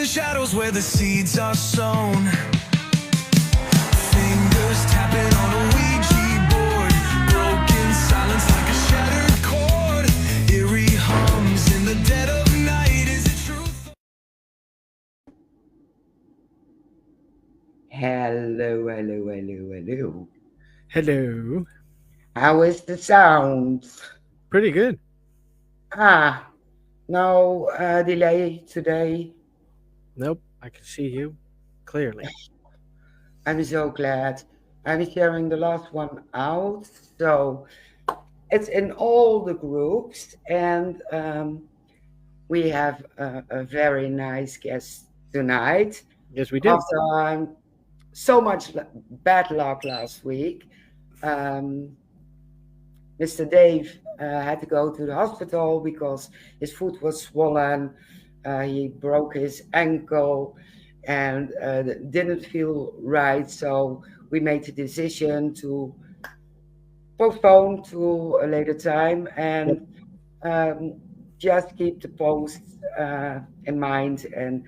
shadows where the seeds are sown. Fingers tapping on a Ouija board. Broken silence like a shattered chord. Eerie hums in the dead of night. Is it truth? Hello, hello, hello, hello. Hello. How is the sound? Pretty good. No delay today. Nope, I can see you clearly. I'm so glad. I'm sharing the last one out. So it's in all the groups, and we have a very nice guest tonight. Yes, we do. After so much bad luck last week, um, Mr. Dave had to go to the hospital because his foot was swollen. He broke his ankle and didn't feel right. So we made the decision to postpone to a later time and Yep. um, just keep the post in mind. And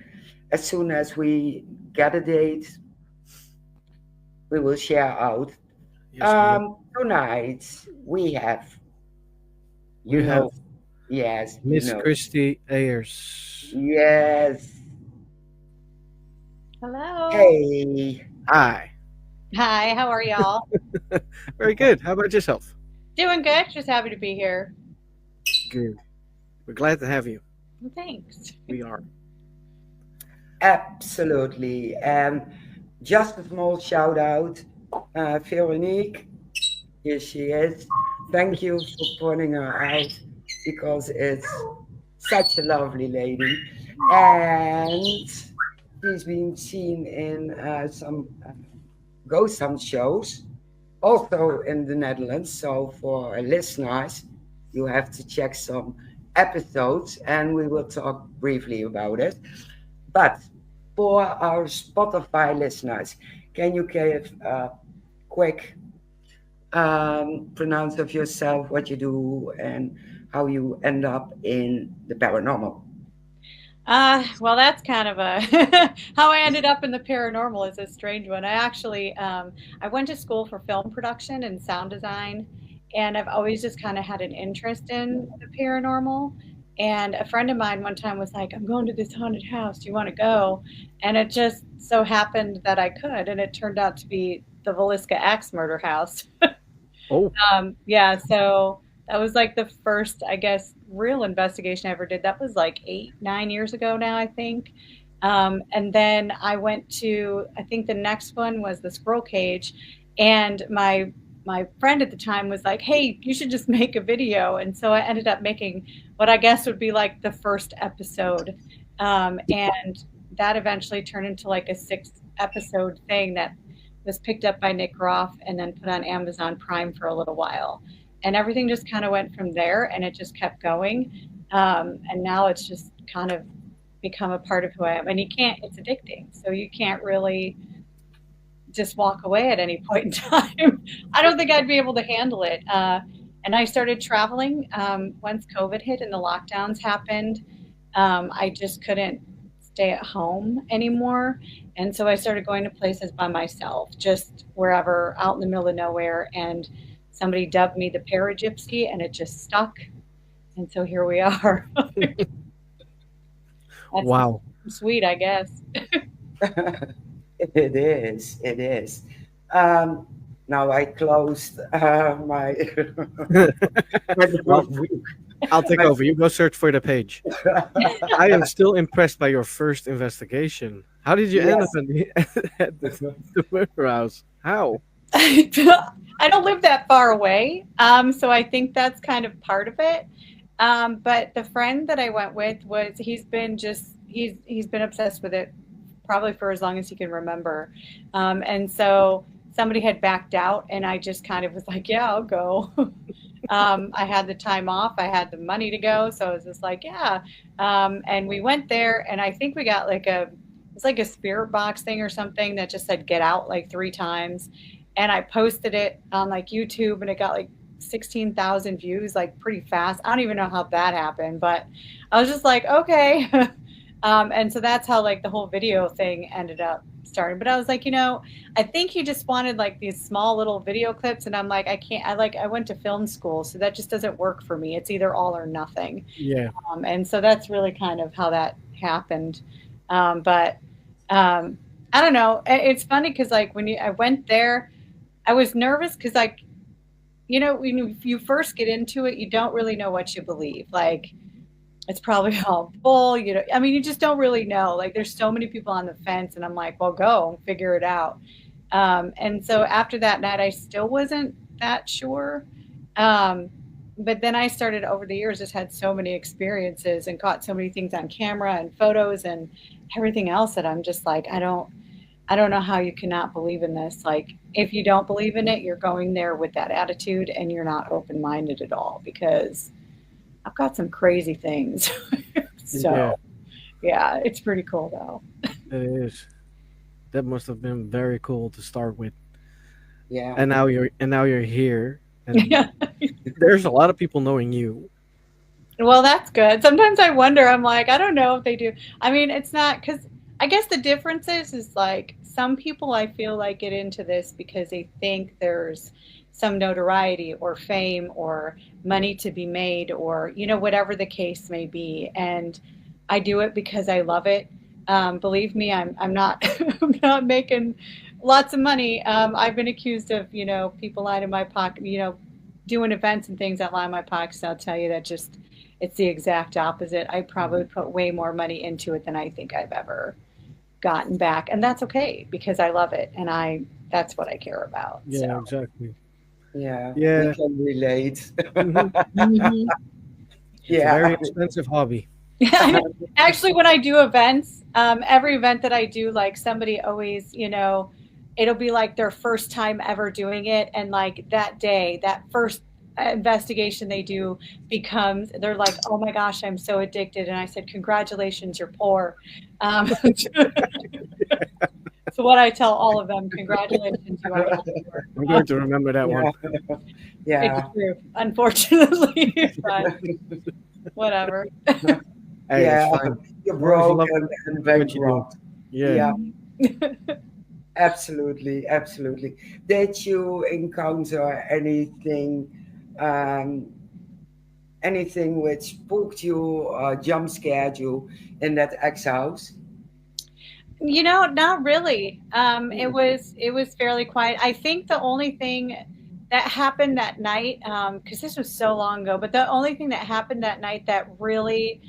as soon as we get a date, we will share out. Yes, we do. Tonight we have, you We have know, yes, you Miss know, Christie Ayers. yes. Hello. Hey, Hi. Hi, how are y'all? Very good. How about yourself? Doing good. Just happy to be here. Good. We're glad to have you. Well, thanks. We are. absolutely. And just a small shout out, Veronique. Here she is. Thank you for pointing her out because it's such a lovely lady. And she's been seen in some ghost hunt shows, also in the Netherlands. So for our listeners, you have to check some episodes and we will talk briefly about it. But for our Spotify listeners, can you give a quick pronounce of yourself, what you do, and how you end up in the paranormal? Well, that's kind of a how I ended up in the paranormal is a strange one. I went to school for film production and sound design, and I've always just kind of had an interest in the paranormal. And a friend of mine one time was like, "I'm going to this haunted house. Do you want to go?" And it just so happened that I could, and it turned out to be the Velisca Axe murder house. Oh, Yeah, so that was like the first, I guess, real investigation I ever did. That was like 8, 9 years ago now, I think. And then I went to, I think the next one was the squirrel cage, and my friend at the time was like, "Hey, you should just make a video." And so I ended up making what I guess would be like the first episode, and that eventually turned into like a 6 episode thing that was picked up by Nick Groff and then put on Amazon Prime for a little while. And everything just kind of went from there and it just kept going. And now it's just kind of become a part of who I am. And it's addicting. So you can't really just walk away at any point in time. I don't think I'd be able to handle it. And I started traveling once COVID hit and the lockdowns happened. I just couldn't stay at home anymore. And so I started going to places by myself, just wherever out in the middle of nowhere. And somebody dubbed me the Paragypsy, and it just stuck. And so here we are. That's wow. sweet, I guess. It is. It is. Um, Now I closed my. Well, I'll take over. You go search for the page. I am still impressed by your first investigation. How did you end up Yes. at the murder house? How? I don't live that far away, so I think that's kind of part of it. But the friend that I went with he's been obsessed with it probably for as long as he can remember, and so somebody had backed out, and I just kind of was like, yeah, I'll go. I had the time off, I had the money to go, so I was just like, yeah. And we went there, and I think we got it's like a spirit box thing or something that just said "get out" like 3 times, and I posted it on like YouTube, and it got like 16,000 views like pretty fast. I don't even know how that happened, but I was just like, okay. And so that's how like the whole video thing ended up starting. But I was like, I think he just wanted like these small little video clips, and I'm like, I can't. I went to film school, so that just doesn't work for me. It's either all or nothing. Yeah. And so that's really kind of how that happened. But I don't know. It's funny because like I went there, I was nervous because like when you first get into it, you don't really know what you believe. Like it's probably all bull. I mean, you just don't really know. Like there's so many people on the fence, and I'm like, well, go and figure it out. And so after that night, I still wasn't that sure. But then I started over the years, just had so many experiences and caught so many things on camera and photos and everything else that I'm just like, I don't know how you cannot believe in this. Like, if you don't believe in it, you're going there with that attitude and you're not open-minded at all, because I've got some crazy things. So, yeah, it's pretty cool though. It is. That must have been very cool to start with. Yeah. And now you're here. And Yeah. there's a lot of people knowing you. Well, that's good. Sometimes I wonder, I'm like, I don't know if they do. I mean, it's not, because I guess the difference is like some people I feel like get into this because they think there's some notoriety or fame or money to be made, or, whatever the case may be. And I do it because I love it. Believe me, I'm not, I'm not making lots of money. I've been accused of, people lying in my pocket, doing events and things that lie in my pockets. I'll tell you that it's the exact opposite. I probably put way more money into it than I think I've ever gotten back. And that's okay, because I love it. And that's what I care about. Yeah, So. exactly. Yeah. Yeah. We can relate. Mhm. Mhm. It's a very expensive hobby. Actually, when I do events, every event that I do, like somebody always, it'll be like their first time ever doing it. And like that day, that first investigation they do they're like, oh my gosh, I'm so addicted. And I said, congratulations, you're poor. So what I tell all of them, congratulations, you are not poor. I'm going to remember that one. Yeah. It's true, unfortunately, but whatever. Hey, Yeah. it's fine. You're As long as you broke love and what you do. bankrupt. Yeah. Absolutely, absolutely. Did you encounter anything which spooked you or jump scared you in that ex house? Not really. It was fairly quiet. I think the only thing that happened that night, because this was so long ago, but the only thing that happened that night that really,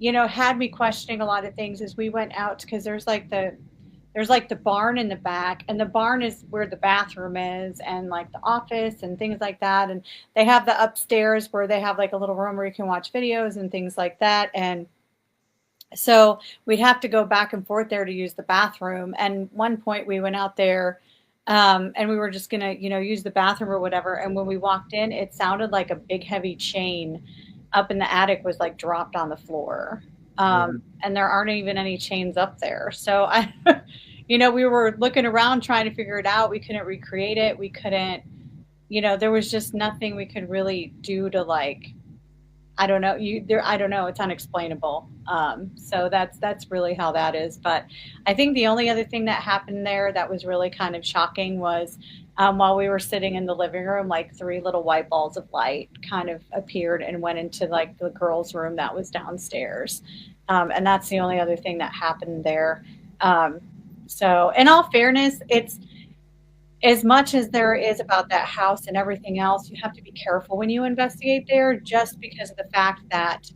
had me questioning a lot of things is we went out, because there's like the barn in the back, and the barn is where the bathroom is, and like the office and things like that. And they have the upstairs where they have like a little room where you can watch videos and things like that. And so we'd have to go back and forth there to use the bathroom. And one point we went out there, and we were just gonna, use the bathroom or whatever. And when we walked in, it sounded like a big heavy chain up in the attic was like dropped on the floor. And there aren't even any chains up there. So we were looking around trying to figure it out. We couldn't recreate it. We couldn't, there was just nothing we could really do to like, I don't know. I don't know. It's unexplainable. So that's really how that is. But I think the only other thing that happened there that was really kind of shocking was while we were sitting in the living room, like 3 little white balls of light kind of appeared and went into like the girls' room that was downstairs. And that's the only other thing that happened there. So in all fairness, it's, as much as there is about that house and everything else, you have to be careful when you investigate there, just because of the fact that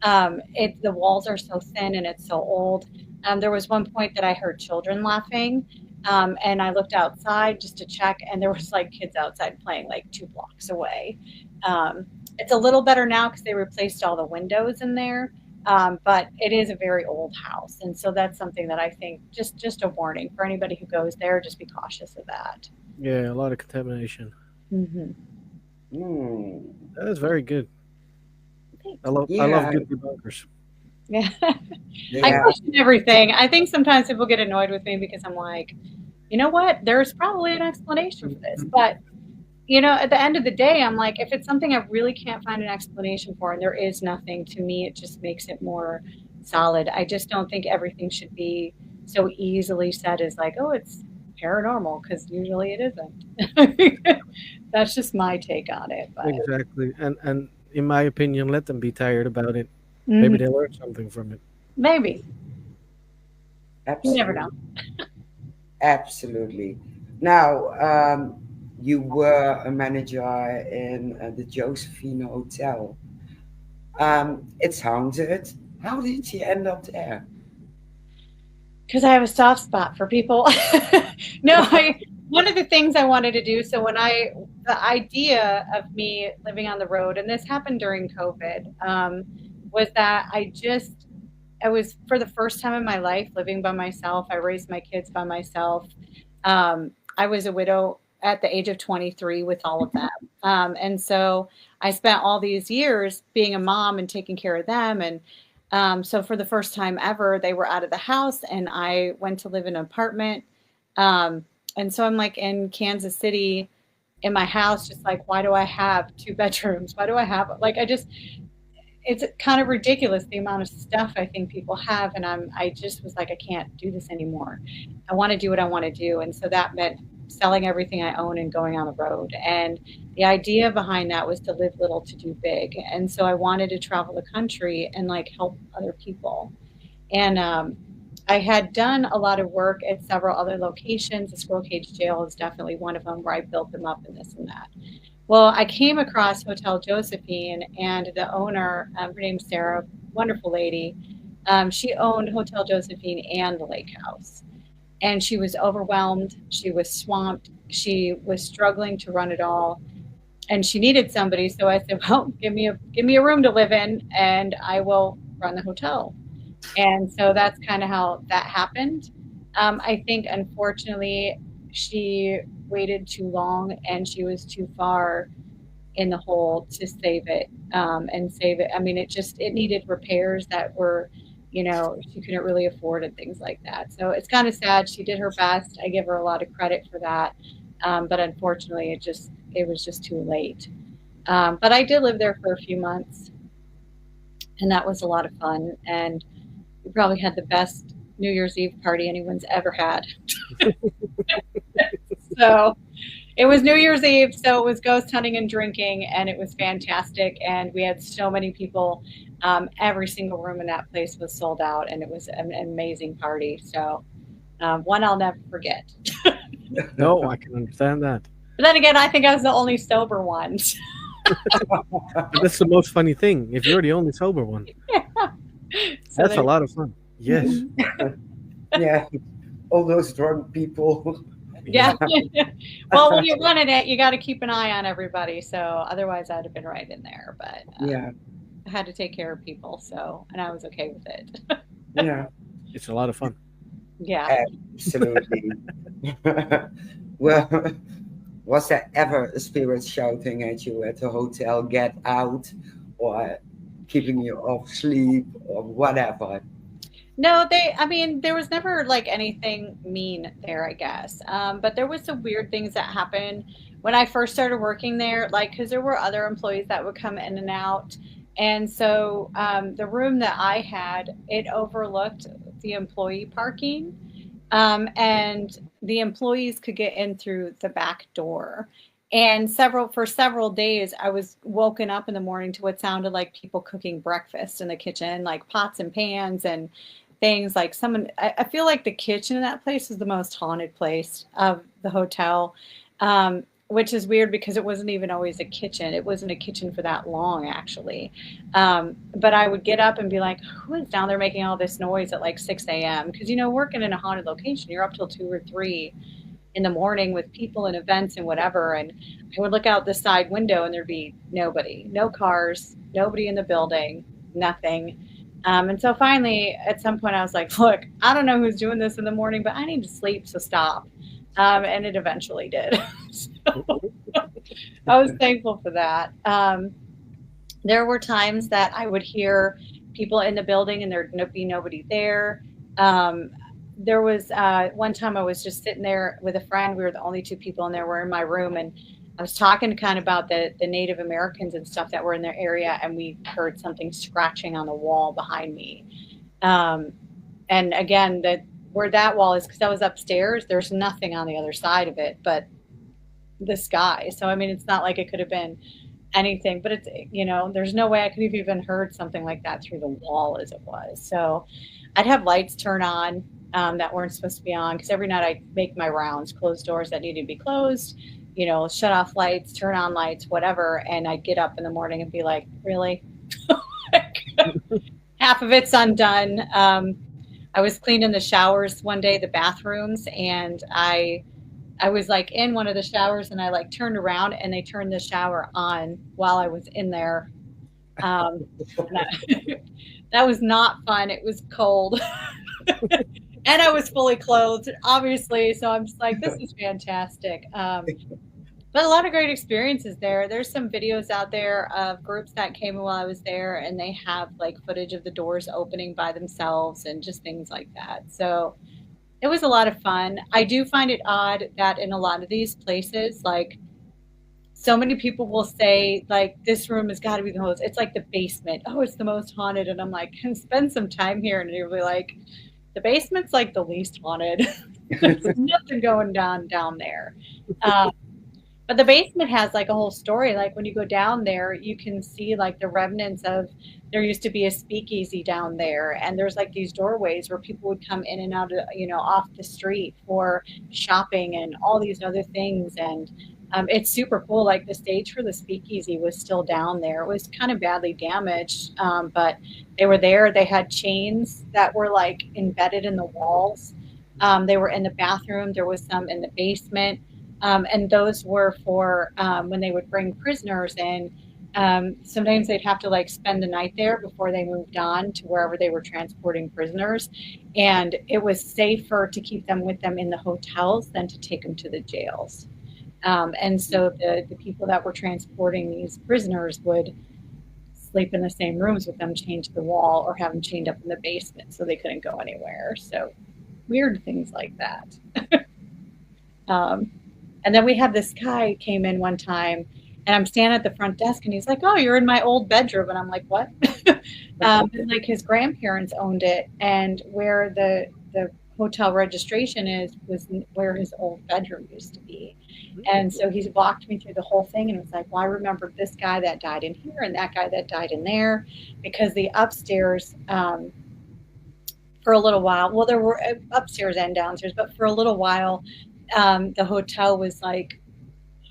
the walls are so thin and it's so old. There was one point that I heard children laughing, and I looked outside just to check, and there was like kids outside playing like 2 blocks away. It's a little better now because they replaced all the windows in there. But it is a very old house. And so that's something that I think just a warning for anybody who goes there, just be cautious of that. Yeah, a lot of contamination. Mm-hmm. That is very good. Thanks. I love good debunkers. Yeah. Yeah. I question everything. I think sometimes people get annoyed with me because I'm like, you know what? There's probably an explanation for this. But, at the end of the day, I'm like, if it's something I really can't find an explanation for and there is nothing, to me, it just makes it more solid. I just don't think everything should be so easily said as like, oh, it's paranormal, because usually it isn't. That's just my take on it. But Exactly. And in my opinion, let them be tired about it. Maybe mhm, they learn something from it. maybe you never know. Absolutely. Absolutely. Now, you were a manager in the Josephine Hotel. It's haunted. How did you end up there? Because I have a soft spot for people. No, one of the things I wanted to do. So the idea of me living on the road, and this happened during COVID, was that I was for the first time in my life living by myself. I raised my kids by myself. I was a widow at the age of 23 with all of them. And so I spent all these years being a mom and taking care of them. And so for the first time ever, they were out of the house and I went to live in an apartment. And so I'm like in Kansas City in my house, just like, why do I have two bedrooms? Why do I have, like, it's kind of ridiculous the amount of stuff I think people have. And I just was like, I can't do this anymore. I want to do what I want to do. And so that meant selling everything I own and going on the road. And the idea behind that was to live little to do big. And so I wanted to travel the country and like help other people. And I had done a lot of work at several other locations. The Squirrel Cage Jail is definitely one of them where I built them up and this and that. Well, I came across Hotel Josephine, and the owner, her name's Sarah, wonderful lady. She owned Hotel Josephine and the lake house. And she was overwhelmed. She was swamped. She was struggling to run it all. And she needed somebody. So I said, well, give me a room to live in and I will run the hotel. And so that's kind of how that happened. I think, unfortunately, she waited too long and she was too far in the hole to save it and save it. I mean, it needed repairs that were, she couldn't really afford and things like that. So it's kind of sad. She did her best. I give her a lot of credit for that. But unfortunately, it was just too late. But I did live there for a few months and that was a lot of fun. And we probably had the best New Year's Eve party anyone's ever had. So it was New Year's Eve, so it was ghost hunting and drinking, and it was fantastic. And we had so many people. Every single room in that place was sold out, and it was an amazing party. So one I'll never forget. No, I can understand that. But then again, I think I was the only sober one. But that's the most funny thing. If you're the only sober one, So that's a lot of fun. Yes. Yeah, all those drunk people. Yeah. Well, when you're running it, you got to keep an eye on everybody. So otherwise, I'd have been right in there. But Yeah, I had to take care of people. So, and I was okay with it. yeah, It's a lot of fun. Yeah. absolutely. Well, was there ever a spirit shouting at you at the hotel, get out, or keeping you off sleep, or whatever? No, I mean, there was never like anything mean there, I guess. But there was some weird things that happened when I first started working there, like, because there were other employees that would come in and out. And so the room that I had, it overlooked the employee parking. And the employees could get in through the back door. And for several days, I was woken up in the morning to what sounded like people cooking breakfast in the kitchen, like pots and pans and things like I feel like the kitchen in that place was the most haunted place of the hotel, which is weird because it wasn't even always a kitchen. It wasn't a kitchen for that long, actually. But I would get up and be like, who is down there making all this noise at like 6 a.m.? Because, working in a haunted location, you're up till 2 or 3 in the morning with people and events and whatever. And I would look out the side window and there'd be nobody, no cars, nobody in the building, nothing. And so finally, at some point, I was like, look, I don't know who's doing this in the morning, but I need to sleep, so stop. And it eventually did. So I was thankful for that. There were times that I would hear people in the building and there'd be nobody there. There was one time I was just sitting there with a friend. We were the only 2 people in there. We're in my room, and I was talking kind of about the Native Americans and stuff that were in their area, and we heard something scratching on the wall behind me. Um, and again, that where that wall is, because I was upstairs, there's nothing on the other side of it but the sky. So I mean, it's not like it could have been anything, but it's, there's no way I could have even heard something like that through the wall as it was. So I'd have lights turn on that weren't supposed to be on, because every night I'd make my rounds, close doors that needed to be closed, shut off lights, turn on lights, whatever. And I'd get up in the morning and be like, really? Half of it's undone. I was cleaning the showers one day, the bathrooms, and I was like in one of the showers, and I like turned around and they turned the shower on while I was in there. Um, that was not fun. It was cold. And I was fully clothed, obviously. So I'm just like, this is fantastic. But a lot of great experiences there. There's some videos out there of groups that came while I was there, and they have like footage of the doors opening by themselves and just things like that. So it was a lot of fun. I do find it odd that in a lot of these places, like so many people will say like this room has got to be the most, it's like the basement. Oh, it's the most haunted. And I'm like, spend some time here. And you'll be like, the basement's like the least haunted. There's nothing going down there. But the basement has like a whole story. Like when you go down there, you can see like the remnants of, there used to be a speakeasy down there. And there's like these doorways where people would come in and out of, off the street for shopping and all these other things. And it's super cool. Like the stage for the speakeasy was still down there. It was kind of badly damaged, but they were there. They had chains that were like embedded in the walls. They were in the bathroom. There was some in the basement. And those were for when they would bring prisoners in. Sometimes they'd have to like spend the night there before they moved on to wherever they were transporting prisoners. And it was safer to keep them with them in the hotels than to take them to the jails. And so the people that were transporting these prisoners would sleep in the same rooms with them, change the wall, or have them chained up in the basement so they couldn't go anywhere. So weird things like that. And then we had this guy came in one time, and I'm standing at the front desk, and he's like, "Oh, you're in my old bedroom." And I'm like, "What?" And like his grandparents owned it, and where the hotel registration was where his old bedroom used to be. And so he walked me through the whole thing, and it was like, well, I remember this guy that died in here and that guy that died in there, because the upstairs, for a little while, well, there were upstairs and downstairs, but for a little while, the hotel was like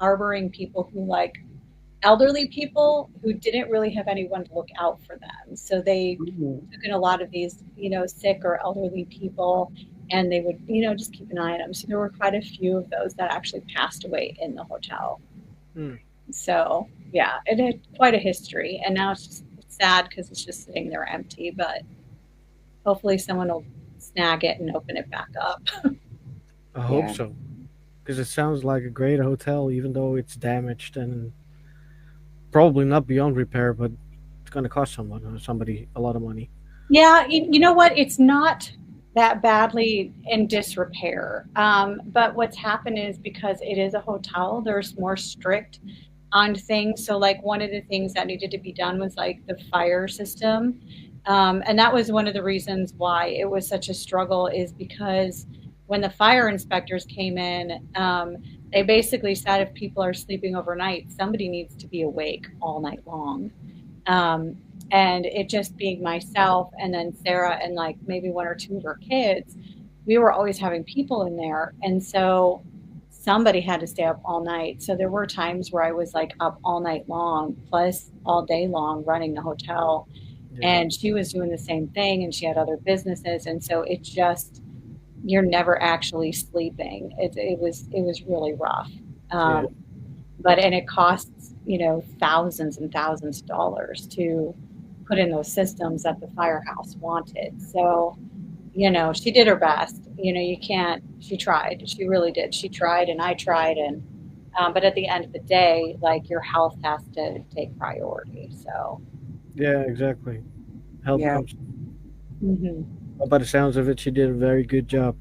harboring people who like elderly people who didn't really have anyone to look out for them. So they took in a lot of these, sick or elderly people, and they would, just keep an eye on them. So there were quite a few of those that actually passed away in the hotel. So yeah, it had quite a history, and now it's sad because it's just sitting there empty, but hopefully someone will snag it and open it back up. I hope so, because it sounds like a great hotel, even though it's damaged and probably not beyond repair, but it's going to cost somebody a lot of money. Yeah, you know what? It's not that badly in disrepair. But what's happened is because it is a hotel, there's more strict on things. So like one of the things that needed to be done was like the fire system. And that was one of the reasons why it was such a struggle, is because when the fire inspectors came in, they basically said if people are sleeping overnight, somebody needs to be awake all night long. And it just being myself and then Sarah and like maybe one or two of her kids, we were always having people in there. And so somebody had to stay up all night. So there were times where I was like up all night long, plus all day long running the hotel. Yeah. And she was doing the same thing, and she had other businesses. And so it just, you're never actually sleeping. It was really rough. But it costs, thousands and thousands of dollars to put in those systems that the firehouse wanted. So, she did her best. She tried. She really did. She tried, and I tried. And, but at the end of the day, like, your health has to take priority. So. Yeah, exactly. Health comes. Mm-hmm. By the sounds of it, she did a very good job.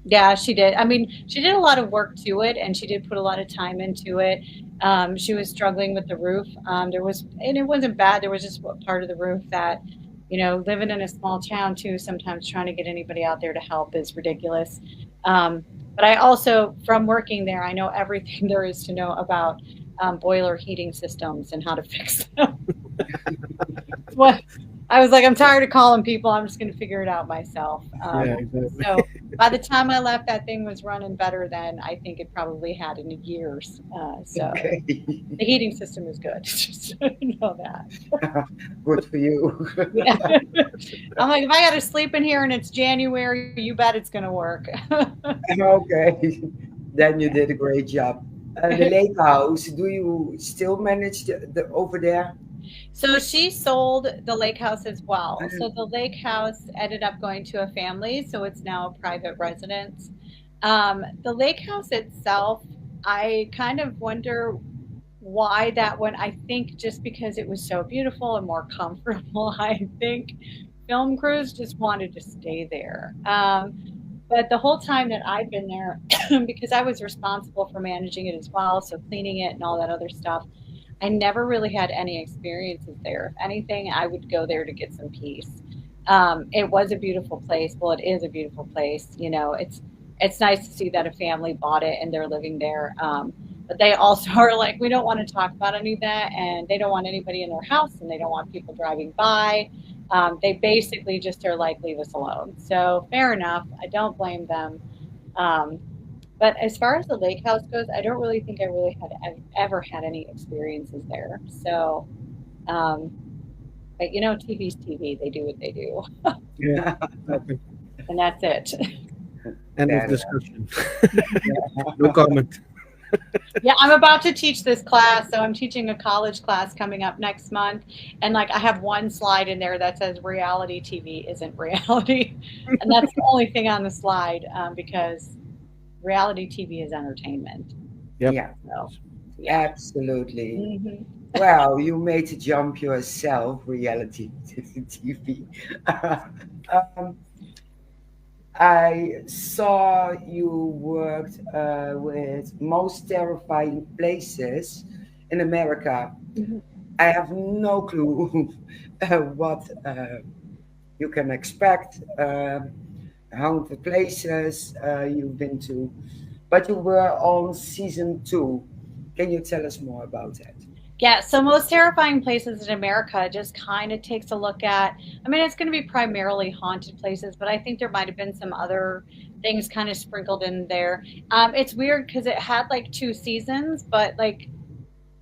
Yeah, she did. I mean, she did a lot of work to it, and she did put a lot of time into it. She was struggling with the roof. And it wasn't bad. There was just part of the roof that living in a small town too, sometimes trying to get anybody out there to help is ridiculous. But I also, from working there, I know everything there is to know about boiler heating systems and how to fix them. What I was like, I'm tired of calling people. I'm just going to figure it out myself. Yeah, exactly. So by the time I left, that thing was running better than I think it probably had in years. So Okay. the heating system is good. Just so you know that. Good for you. Yeah. I'm like, if I got to sleep in here and it's January, you bet it's going to work. Okay. Then you did a great job. The lake house, do you still manage the over there? So she sold the lake house as well. So the lake house ended up going to a family, so it's now a private residence. The lake house itself, I kind of wonder why that one. I think just because it was so beautiful and more comfortable, I think film crews just wanted to stay there. But the whole time that I've been there, because I was responsible for managing it as well, so cleaning it and all that other stuff, I never really had any experiences there. If anything, I would go there to get some peace. It was a beautiful place. Well, it is a beautiful place. It's nice to see that a family bought it and they're living there. But they also are like, we don't want to talk about any of that, and they don't want anybody in their house, and they don't want people driving by. They basically just are like, leave us alone. So fair enough. I don't blame them. Um, but as far as the lake house goes, I don't really think I really had ever had any experiences there. So, um, but TV's TV. They do what they do, Yeah, exactly. and that's it. End Fair of enough. discussion. No comment. Yeah, I'm about to teach this class. So I'm teaching a college class coming up next month. And like I have one slide in there that says reality TV isn't reality. And that's the only thing on the slide because reality TV is entertainment. Yep. Yeah, So, absolutely. mhm. Well, you made a jump yourself, reality TV. um, I saw you worked with most terrifying places in America. Mhm. I have no clue what you can expect, haunted places you've been to, but you were on season 2. Can you tell us more about that? Yeah, so most terrifying places in America just kind of takes a look at. I mean, it's going to be primarily haunted places, but I think there might have been some other things kind of sprinkled in there. It's weird because it had like 2 seasons, but like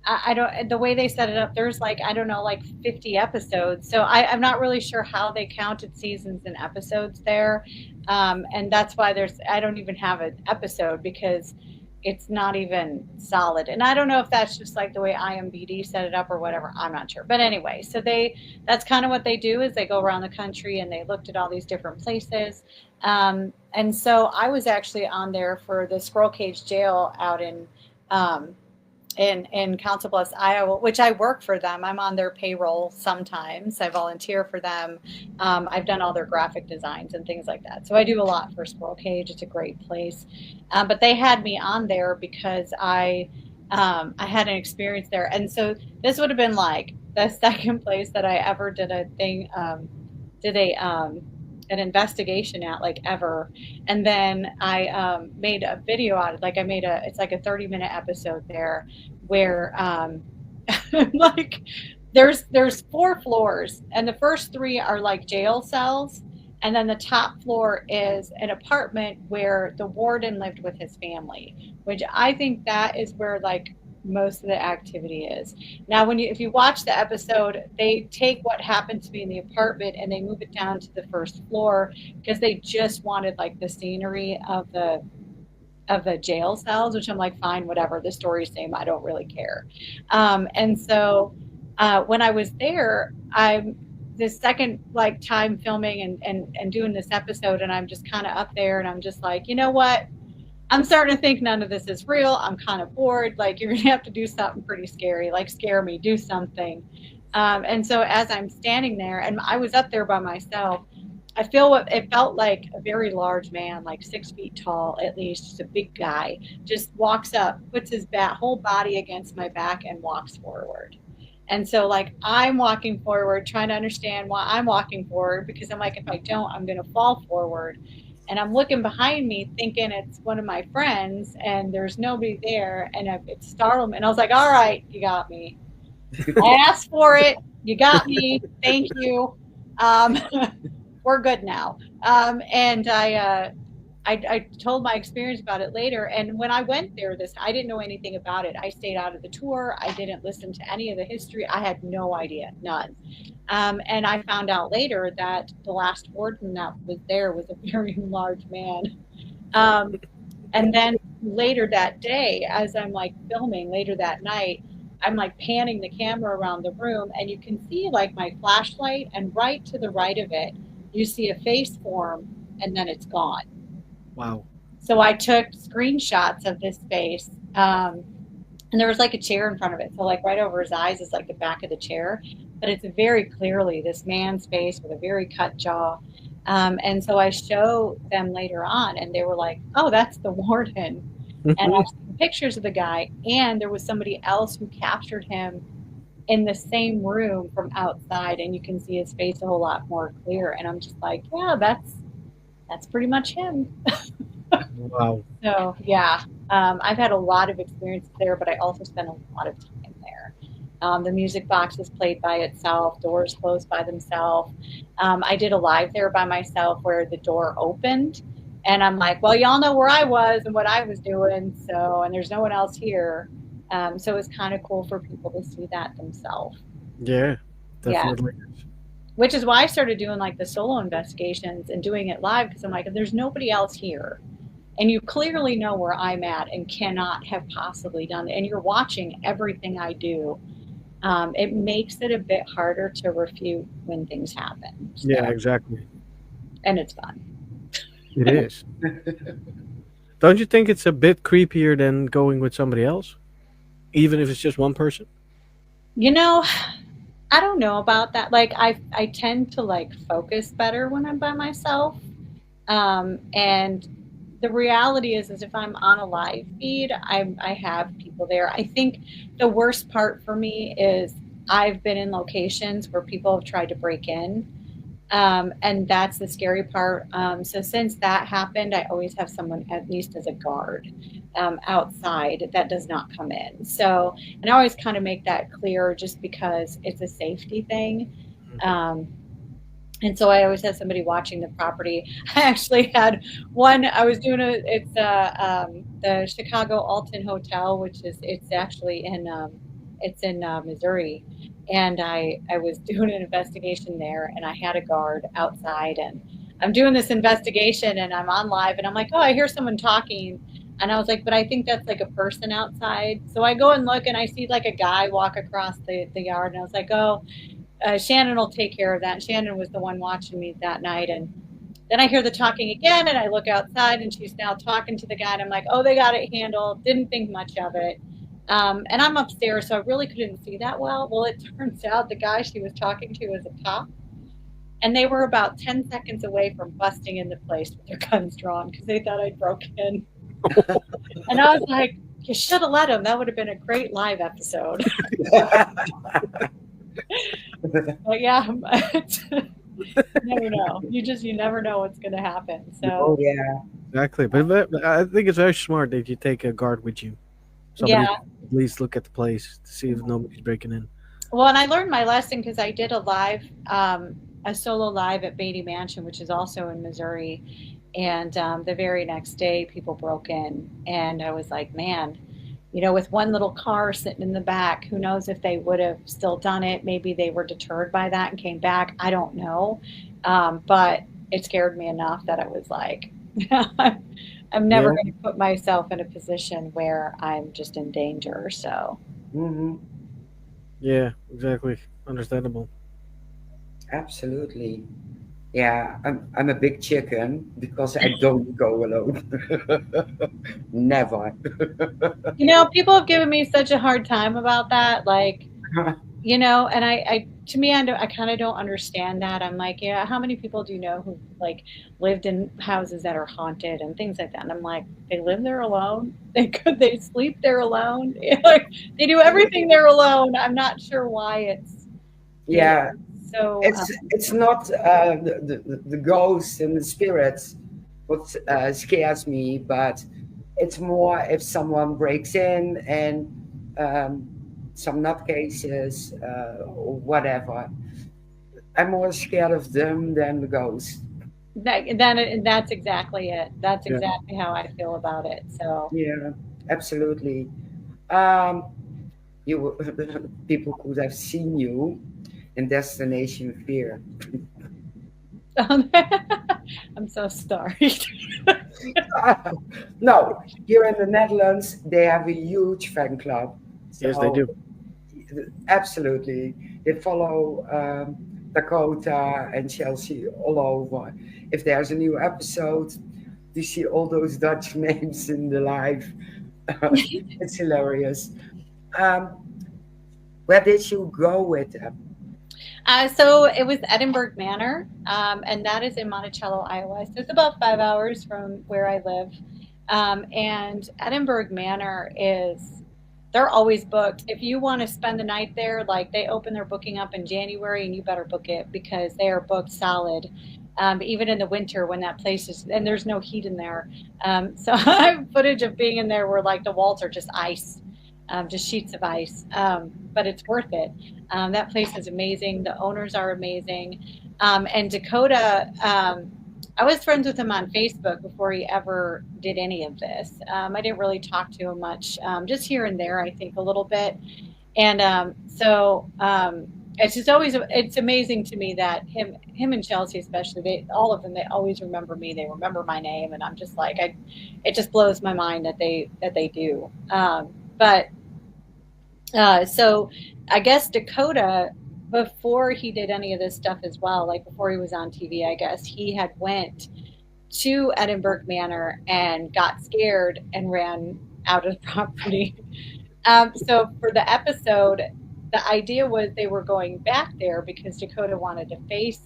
I don't, the way they set it up, there's like, I don't know, like 50 episodes. So I'm not really sure how they counted seasons and episodes there. And that's why I don't even have an episode because it's not even solid. And I don't know if that's just like the way IMDb set it up or whatever. I'm not sure. But anyway, so that's kind of what they do is they go around the country and they looked at all these different places. And so I was actually on there for the Squirrel Cage Jail out um, in Council Bluffs, Iowa, which I work for them. I'm on their payroll sometimes. I volunteer for them. I've done all their graphic designs and things like that. So I do a lot for Squirrel Cage. It's a great place. But they had me on there because I had an experience there. And so this would have been like the second place that I ever did a thing, did an investigation at like ever. And then I made a video out of like it's like a 30-minute episode there where like there's 4 floors and the first 3 are like jail cells, and then the top floor is an apartment where the warden lived with his family, which I think that is where like most of the activity is. Now, if you watch the episode, they take what happened to me in the apartment and they move it down to the first floor because they just wanted like the scenery of the jail cells, which I'm like, fine, whatever. The story's same. I don't really care. And so when I was there, I'm the second like time filming and doing this episode, and I'm just kind of up there, and I'm just like, you know what? I'm starting to think none of this is real. I'm kind of bored. Like, you're going to have to do something pretty scary, like scare me, do something. And so as I'm standing there, and I was up there by myself, it felt like a very large man, like 6 feet tall, at least, just a big guy, just walks up, puts his whole body against my back and walks forward. And so like I'm walking forward, trying to understand why I'm walking forward, because I'm like, if I don't, I'm going to fall forward. And I'm looking behind me thinking it's one of my friends, and there's nobody there. And it startled me. And I was like, all right, you got me. I asked for it. You got me. Thank you. Um, we're good now. And I told my experience about it later. And when I went there, I didn't know anything about it. I stayed out of the tour. I didn't listen to any of the history. I had no idea, none. And I found out later that the last warden that was there was a very large man. Um, and then later that day, as I'm like filming later that night, I'm like panning the camera around the room, and you can see like my flashlight, and right to the right of it, you see a face form, and then it's gone. Wow. So I took screenshots of this face, and there was like a chair in front of it. So like right over his eyes is like the back of the chair, but it's very clearly this man's face with a very cut jaw. And so I show them later on, and they were like, "Oh, that's the warden." And I've seen pictures of the guy, and there was somebody else who captured him in the same room from outside, and you can see his face a whole lot more clear. And I'm just like, yeah, that's pretty much him. Wow. So yeah, I've had a lot of experience there, but I also spent a lot of time there. The music box was played by itself, doors closed by themselves. I did a live there by myself where the door opened, and I'm like, well, y'all know where I was and what I was doing, so, and there's no one else here. So it's kind of cool for people to see that themselves. Yeah, definitely. Yeah. Which is why I started doing like the solo investigations and doing it live, because I'm like, if there's nobody else here, and you clearly know where I'm at and cannot have possibly done it, and you're watching everything I do, it makes it a bit harder to refute when things happen. So, Yeah, exactly. and it's fun. It is. Don't you think it's a bit creepier than going with somebody else, even if it's just one person? You know, I don't know about that. Like I tend to like focus better when I'm by myself. And the reality is if I'm on a live feed, I have people there. I think the worst part for me is I've been in locations where people have tried to break in. And that's the scary part. So since that happened, I always have someone at least as a guard outside that does not come in. So, and I always kind of make that clear just because it's a safety thing. And so I always have somebody watching the property. I actually had one. I was doing the Chicago Alton Hotel, it's actually in Missouri, and I was doing an investigation there, and I had a guard outside, and I'm doing this investigation, and I'm on live, and I'm like, oh, I hear someone talking, and I was like, but I think that's like a person outside. So I go and look, and I see like a guy walk across the yard, and I was like, oh. Shannon will take care of that. And Shannon was the one watching me that night. And then I hear the talking again, and I look outside, and she's now talking to the guy. And I'm like, oh, they got it handled. Didn't think much of it. And I'm upstairs, so I really couldn't see that well. Well, it turns out the guy she was talking to was a cop. And they were about 10 seconds away from busting in the place with their guns drawn because they thought I'd broken in. And I was like, you should have let him. That would have been a great live episode. But yeah, you never know. You never know what's going to happen. So Oh yeah. Exactly. But I think it's very smart that you take a guard with you. Somebody yeah. at least look at the place to see if nobody's breaking in. Well, and I learned my lesson because I did a solo live at Beatty Mansion, which is also in Missouri. And the very next day, people broke in, and I was like, man. With one little car sitting in the back, who knows if they would have still done it. Maybe they were deterred by that and came back. I don't know. But it scared me enough that I was like, I'm never going to put myself in a position where I'm just in danger. So. Hmm. Yeah, exactly. Understandable. Absolutely. Yeah, I'm a big chicken because I don't go alone. Never. People have given me such a hard time about that. Like, you know, and to me, I kind of don't understand that. I'm like, yeah, how many people do you know who like lived in houses that are haunted and things like that? And I'm like, they live there alone. They sleep there alone. Like they do everything there alone. I'm not sure why it's, you know, Yeah, so it's not the ghosts and the spirits what scares me, but it's more if someone breaks in and um, some nutcases or whatever. I'm more scared of them than the ghost. that's exactly it. That's Yeah. exactly how I feel about it. So Yeah, absolutely. Um, you people could have seen you in Destination Fear. I'm so sorry. No, here in the Netherlands, they have a huge fan club. Yes, they So, do. absolutely, they follow Dakota and Chelsea all over. If there's a new episode, you see all those Dutch names in the live. It's hilarious. Um, where did you go with them? So it was Edinburgh Manor, and that is in Monticello, Iowa. So it's about 5 hours from where I live. And Edinburgh Manor is, they're always booked. If you want to spend the night there, like they open their booking up in January, and you better book it because they are booked solid. Even in the winter when that place is, and there's no heat in there. So I have footage of being in there where like the walls are just ice, just sheets of ice. But it's worth it. That place is amazing. The owners are amazing. And Dakota, I was friends with him on Facebook before he ever did any of this. I didn't really talk to him much, just here and there, I think a little bit. And it's just always it's amazing to me that him and Chelsea especially, they all of them, they always remember me. They remember my name, and I'm just like it just blows my mind that they do. But so I guess Dakota, before he did any of this stuff as well, like before he was on TV, I guess he had went to Edinburgh Manor and got scared and ran out of the property. So for the episode, the idea was they were going back there because Dakota wanted to face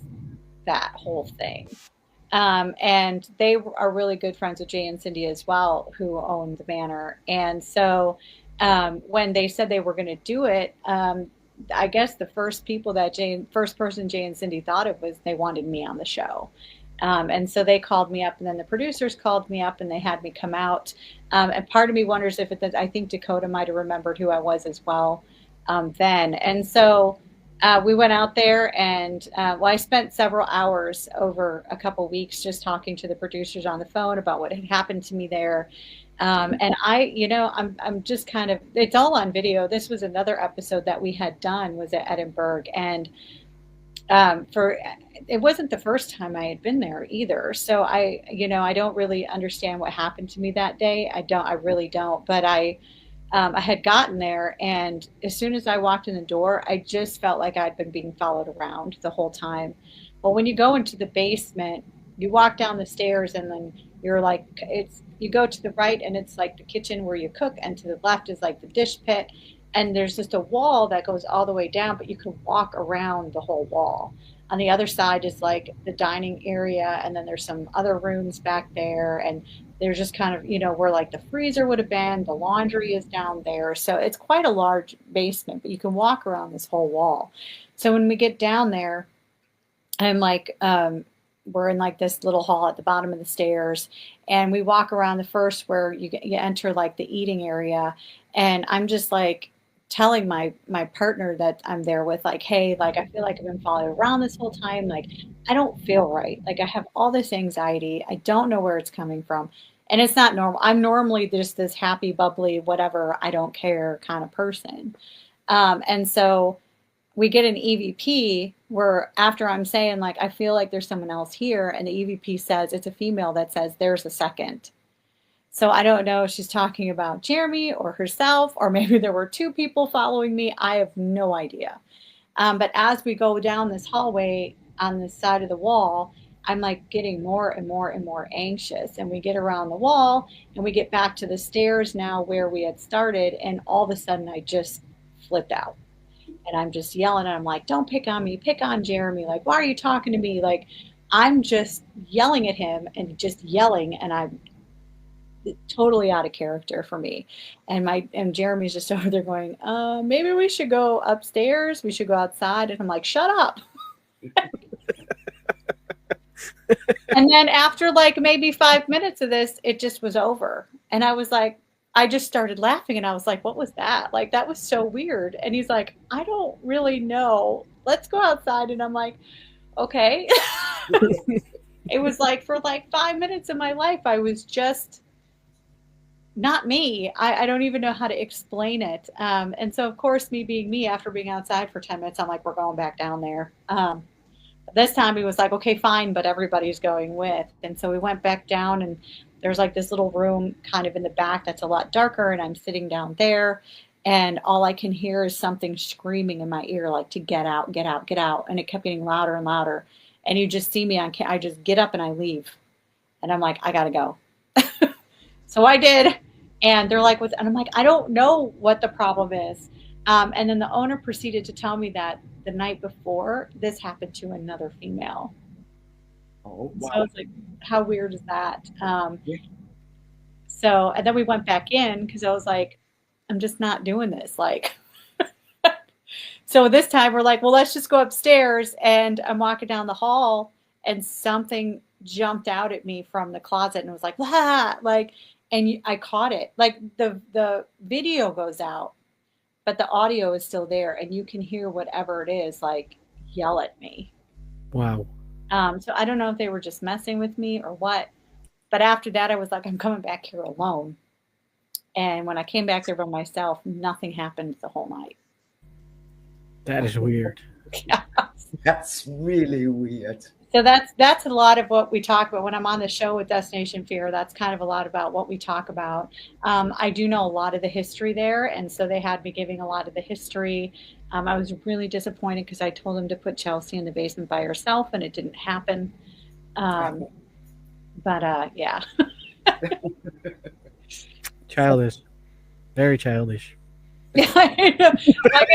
that whole thing. And they are really good friends with Jay and Cindy as well, who own the manor. And so when they said they were going to do it, I guess the first person Jay and Cindy thought of was they wanted me on the show. And so they called me up, and then the producers called me up, and they had me come out. And part of me wonders if I think Dakota might have remembered who I was as well then. And so we went out there, and well, I spent several hours over a couple weeks just talking to the producers on the phone about what had happened to me there. And I'm just kind of, it's all on video. This was another episode that we had done was at Edinburgh, and for it wasn't the first time I had been there either. So I don't really understand what happened to me that day. I really don't. But I had gotten there, and as soon as I walked in the door, I just felt like I'd been being followed around the whole time. Well, when you go into the basement, you walk down the stairs, and then you're like, you go to the right, and it's like the kitchen where you cook, and to the left is like the dish pit, and there's just a wall that goes all the way down, but you can walk around the whole wall. On the other side is like the dining area, and then there's some other rooms back there, and there's just kind of, where like the freezer would have been, the laundry is down there. So it's quite a large basement, but you can walk around this whole wall. So when we get down there, I'm like, we're in like this little hall at the bottom of the stairs, and we walk around the first where you enter like the eating area, and I'm just like telling my partner that I'm there with, like, hey, like I feel like I've been followed around this whole time, like I don't feel right, like I have all this anxiety, I don't know where it's coming from, and it's not normal. I'm normally just this happy, bubbly, whatever, I don't care kind of person. And so we get an EVP where after I'm saying like I feel like there's someone else here, and the EVP says it's a female that says there's a second. So I don't know if she's talking about Jeremy or herself, or maybe there were two people following me. I have no idea. But as we go down this hallway on this side of the wall, I'm like getting more and more and more anxious. And we get around the wall, and we get back to the stairs now where we had started. And all of a sudden I just flipped out. and I'm just yelling, and I'm like, don't pick on me, pick on Jeremy. Like, why are you talking to me? Like, I'm just yelling at him and just yelling, and I'm totally out of character for me. And Jeremy's just over there going, maybe we should go upstairs. We should go outside. And I'm like, shut up. And then after like maybe 5 minutes of this, it just was over. And I was like, I just started laughing and I was like, what was that? Like, that was so weird. And he's like, I don't really know. Let's go outside. And I'm like, okay. It was like for like 5 minutes of my life, I was just not me. I don't even know how to explain it. And so, of course, me being me, after being outside for 10 minutes, I'm like, we're going back down there. This time he was like, okay, fine, but everybody's going with. And so we went back down, and there's like this little room kind of in the back that's a lot darker, and I'm sitting down there, and all I can hear is something screaming in my ear, like to get out, get out, get out. And it kept getting louder and louder. And you just see me I just get up and I leave. And I'm like, I gotta go. So I did. And they're like, and I'm like, I don't know what the problem is. And then the owner proceeded to tell me that the night before, this happened to another female. Oh, So wow. I was like, how weird is that? Yeah. So, and then we went back in because I was like, I'm just not doing this. Like, so this time we're like, well, let's just go upstairs. And I'm walking down the hall, and something jumped out at me from the closet, and it was like, "Wah!" Like, and I caught it. Like the video goes out, but the audio is still there, and you can hear whatever it is like yell at me. Wow. So I don't know if they were just messing with me or what. But after that, I was like, I'm coming back here alone. And when I came back there by myself, nothing happened the whole night. That is weird. Yeah. That's really weird. So that's a lot of what we talk about when I'm on the show with Destination Fear. That's kind of a lot about what we talk about. I do know a lot of the history there, and so they had me giving a lot of the history. I was really disappointed because I told them to put Chelsea in the basement by herself, and it didn't happen. But yeah. Childish. Very childish. Yeah, I know. Like,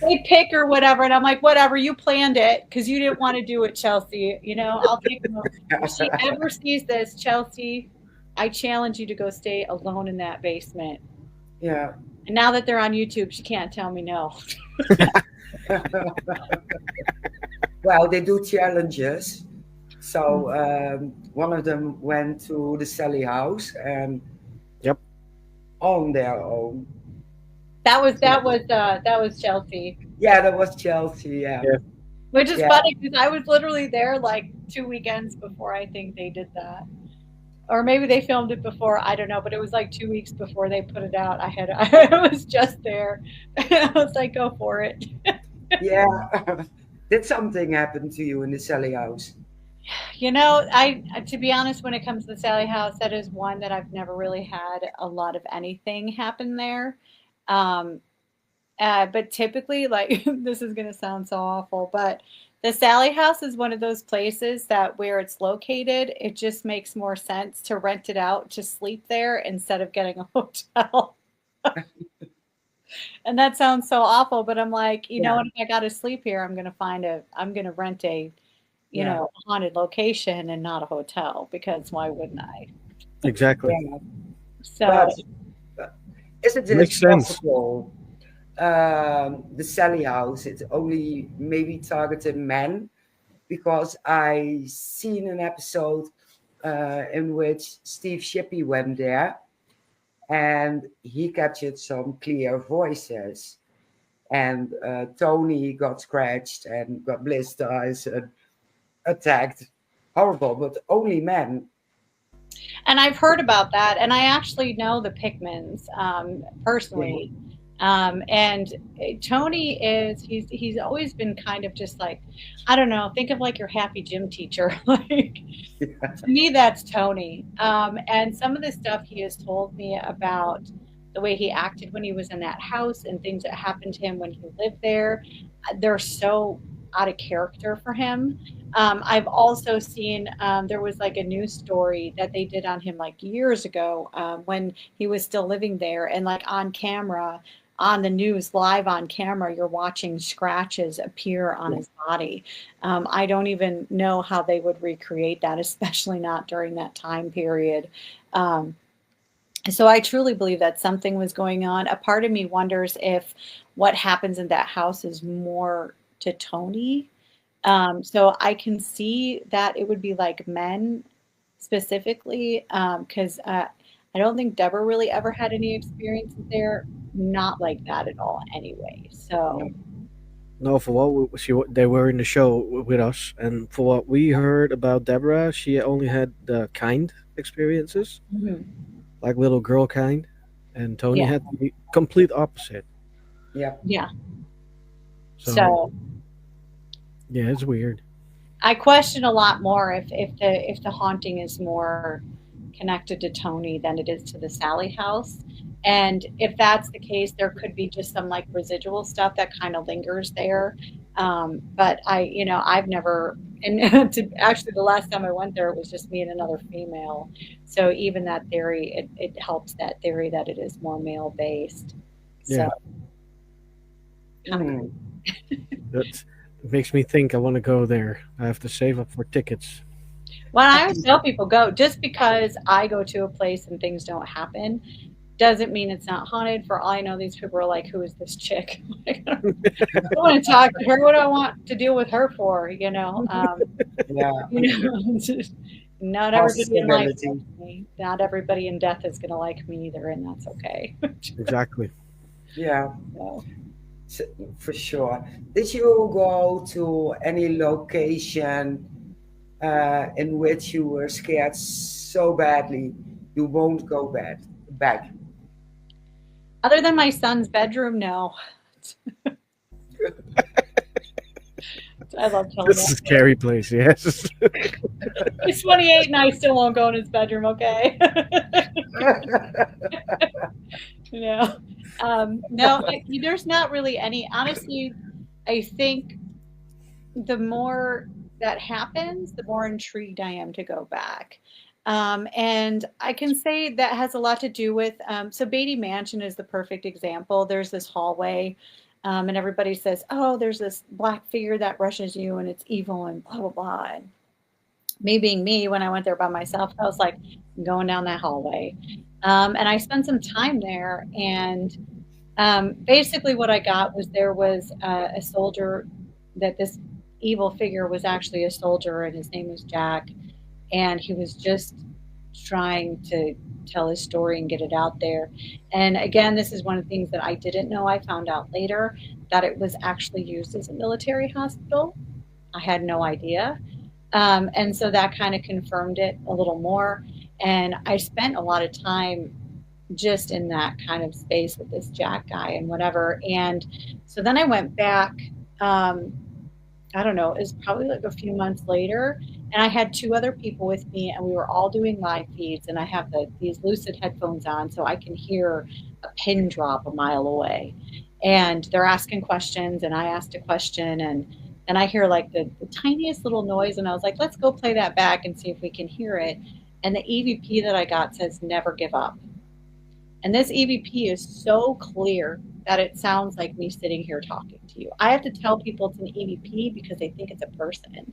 they pick or whatever, and I'm like, whatever, you planned it because you didn't want to do it, Chelsea. You know, I'll take them. If she ever sees this, Chelsea, I challenge you to go stay alone in that basement. Yeah. And now that they're on YouTube, she can't tell me no. Well, they do challenges. So one of them went to the Sally house and Yep. on their own. That was Chelsea, Yeah, that was Chelsea. Yeah. Yeah. which is Yeah. funny because I was literally there like 2 weekends before I think they did that. Or maybe they filmed it before, I don't know, but it was like 2 weeks before they put it out. I was just there. I was like, go for it. Yeah. Did something happen to you in the Sally house? You know, I to be honest, when it comes to the Sally House, that is one that I've never really had a lot of anything happen there. Um, but typically, like this is gonna sound so awful, but the Sally House is one of those places that where it's located, it just makes more sense to rent it out to sleep there instead of getting a hotel. And that sounds so awful, but I'm like, you know Yeah. what? If I got to sleep here, I'm gonna rent a, you Yeah. know, haunted location and not a hotel because why wouldn't I? Exactly. Yeah. So But isn't it Makes sense. possible? The Sally house, it's only maybe targeted men because I seen an episode in which Steve Shippey went there and he captured some clear voices. And Tony got scratched and got blisters and attacked. Horrible, but only men. and I've heard about that, and I actually know the Pickmans personally. And Tony he's always been kind of just like, I don't know, think of like your happy gym teacher. Like to me, that's Tony. And some of the stuff he has told me about the way he acted when he was in that house and things that happened to him when he lived there, they're so out of character for him. I've also seen there was like a news story that they did on him like years ago when he was still living there, and like on camera, on the news live on camera, you're watching scratches appear on his body. I don't even know how they would recreate that, especially not during that time period. Um, so I truly believe that something was going on. A part of me wonders if what happens in that house is more to Tony. So I can see that it would be like men specifically, because I don't think Deborah really ever had any experiences there. Not like that at all, anyway. No. So, No, for what they were in the show with us, and for what we heard about Deborah, she only had the kind experiences, mhm. like little girl kind, and Tony Yeah, had the complete opposite. Yeah. yeah. So So yeah, it's weird. I question a lot more if the haunting is more connected to Tony than it is to the Sally house. And if that's the case, there could be just some like residual stuff that kind of lingers there. But I've never, and actually the last time I went there, it was just me and another female. So even that theory, it helps that theory that it is more male based. So, Yeah, Mm. that makes me think I want to go there. I have to save up for tickets. when I always tell people go, just because I go to a place and things don't happen doesn't mean it's not haunted. For all I know, these people are like, "Who is this chick?" Like, I don't want to talk to her. What do I want to deal with her for? Yeah. Not everybody in life Possibility. likes me. Not everybody in death is going to like me either, and that's okay. Exactly. Yeah. So, S- For sure. Did you go to any location in which you were scared so badly you won't go back? other than my son's bedroom, no. I love telling This is a that. scary place. Yes. He's 28 and I still won't go in his bedroom, okay? you know, no, there's not really any. Honestly, I think the more that happens, the more intrigued I am to go back. And I can say that has a lot to do with, so Beatty Mansion is the perfect example. There's this hallway, and everybody says, oh, there's this black figure that rushes you and it's evil and blah, blah, blah. And me being me, when I went there by myself, I was like going down that hallway. And I spent some time there. And basically, what I got was there was a soldier, that this evil figure was actually a soldier, and his name was Jack. And he was just trying to tell his story and get it out there. And again, this is one of the things that I didn't know. I found out later that it was actually used as a military hospital. I had no idea. And so that kind of confirmed it a little more. And I spent a lot of time just in that kind of space with this Jack guy and whatever. And so then I went back, I don't know, it was probably like a few months later. And I had two other people with me, and we were all doing live feeds. And I have these Lucid headphones on, so I can hear a pin drop a mile away. And they're asking questions, and I asked a question, and I hear like the tiniest little noise, and I was like, let's go play that back and see if we can hear it. And the EVP that I got says, never give up. And this EVP is so clear that it sounds like me sitting here talking to you. I have to tell people it's an EVP because they think it's a person.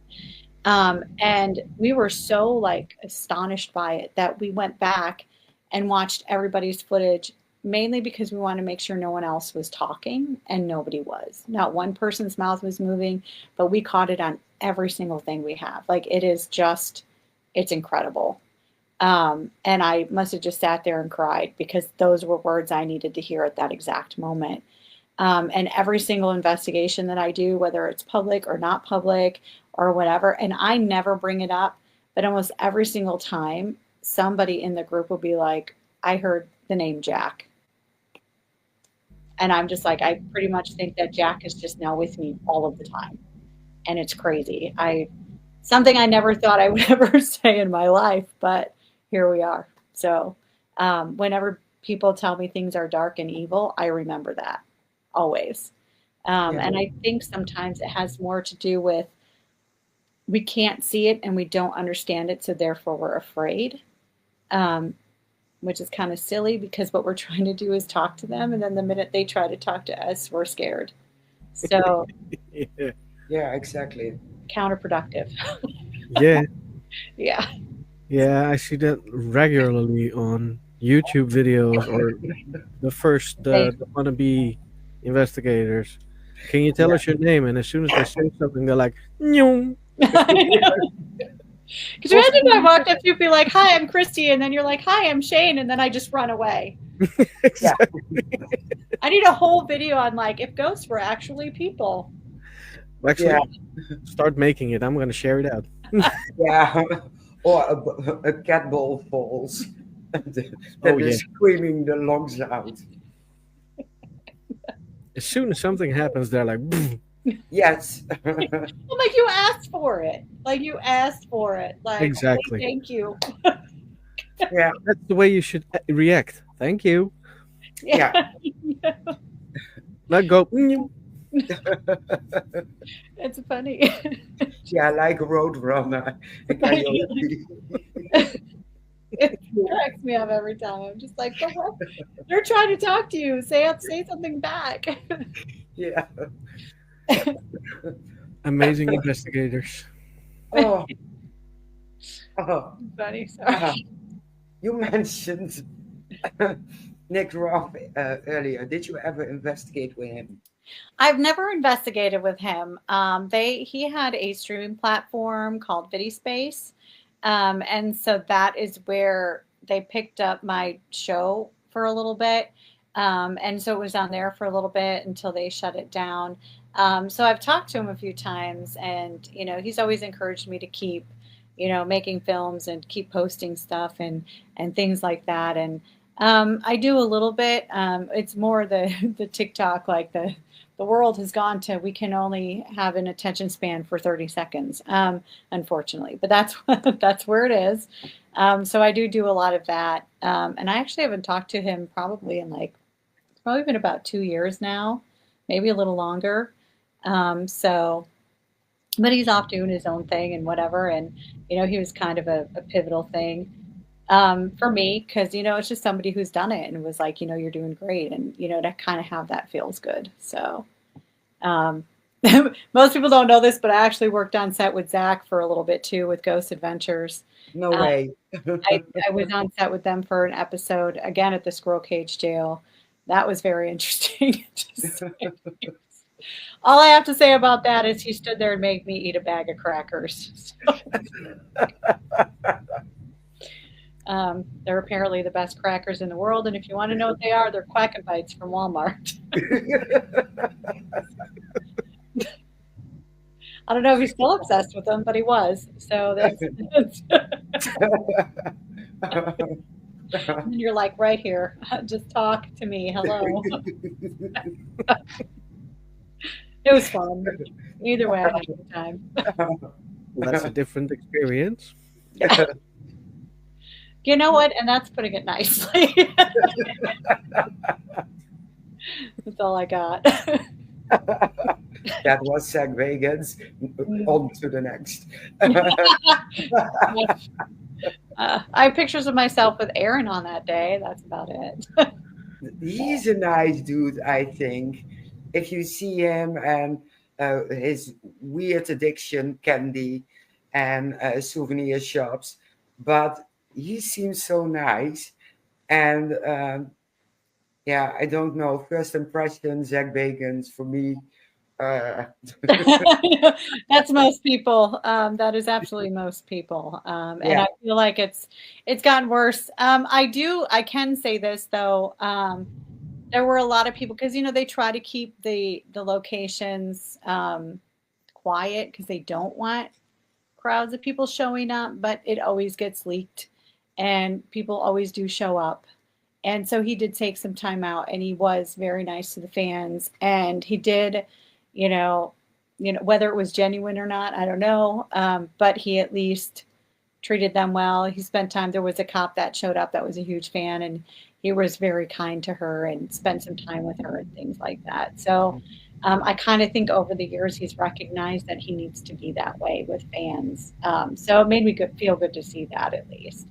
And we were so like astonished by it that we went back and watched everybody's footage, mainly because we wanted to make sure no one else was talking, and nobody was. Not one person's mouth was moving, but we caught it on every single thing we have. Like, it is just, it's incredible. And I must have just sat there and cried because those were words I needed to hear at that exact moment. And every single investigation that I do, whether it's public or not public or whatever, and I never bring it up, but almost every single time somebody in the group will be like, I heard the name Jack. And I'm just like, I pretty much think that Jack is just now with me all of the time. And it's crazy. Something I never thought I would ever say in my life, but here we are. So whenever people tell me things are dark and evil, I remember that always. Yeah. And I think sometimes it has more to do with we can't see it and we don't understand it, so therefore we're afraid. which is kind of silly because what we're trying to do is talk to them, and then the minute they try to talk to us, we're scared. So Yeah. Yeah, exactly. counterproductive. Yeah. Yeah. Yeah, I see that regularly on YouTube videos or the first They, the wannabe investigators. Can you tell Yeah. us your name? And as soon as they say something, they're like, "Nyong." I know. Could you What's imagine if I the walked up to you and be like, "Hi, I'm Christy," and then you're like, "Hi, I'm Shane," and then I just run away? Yeah. Exactly. I need a whole video on like if ghosts were actually people. Yeah. Actually, start making it. I'm gonna share it out. Yeah. Or a cat ball falls that Oh is yeah. screaming the lungs out. As soon as something happens, they're like, Yes. Well, like you asked for it. Like you asked for it. Like, exactly. thank you. Yeah. That's the way you should react. Thank you. Yeah. Not go. "Nyong." It's funny. Yeah, like a road runner. A coyote. It cracks me up every time. I'm just like, but what? They're trying to talk to you. Say something back. Yeah. Amazing investigators. Oh. Oh. Funny. Sorry. You mentioned Nick Roth earlier. Did you ever investigate with him? I've never investigated with him. He had a streaming platform called VidiSpace, and so that is where they picked up my show for a little bit, and so it was on there for a little bit until they shut it down. So I've talked to him a few times, and he's always encouraged me to keep, making films and keep posting stuff and things like that. And I do a little bit. It's more the the TikTok, like the world has gone to we can only have an attention span for 30 seconds, unfortunately, but that's that's where it is. So I do a lot of that, and I actually haven't talked to him probably in like it's probably been about 2 years now, maybe a little longer. So but he's off doing his own thing and whatever, and he was kind of a pivotal thing for me because it's just somebody who's done it and was like, you're doing great, and to kind of have that feels good. So um, most people don't know this, but I actually worked on set with Zach for a little bit too with Ghost Adventures. No um, way. I was on set with them for an episode again at the Squirrel Cage Jail. That was very interesting. Just all I have to say about that is he stood there and made me eat a bag of crackers. They're apparently the best crackers in the world, and if you want to know what they are, they're Quack and Bites from Walmart. I don't know if he's still obsessed with them, but he was. So that's and you're like right here, just talk to me. Hello. It was fun. Either way, I had a good time. Well, that's a different experience. Yeah. You know what? And that's putting it nicely. That's all I got. That was Zach Bagans. On to the next. I have pictures of myself with Aaron on that day. That's about it. He's a nice dude, I think. If you see him and his weird addiction, candy, and souvenir shops, but he seems so nice. And yeah, I don't know. First impression, Zach Bagans for me. Uh, That's most people. That is absolutely most people. And yeah, I feel like it's gotten worse. I can say this though. There were a lot of people because they try to keep the locations quiet because they don't want crowds of people showing up, but it always gets leaked and people always do show up. And so he did take some time out and he was very nice to the fans and he did, you know, whether it was genuine or not, I don't know. But he at least treated them well. He spent time. There was a cop that showed up that was a huge fan and he was very kind to her and spent some time with her and things like that. So I kind of think over the years he's recognized that he needs to be that way with fans. So it made me feel good to see that at least.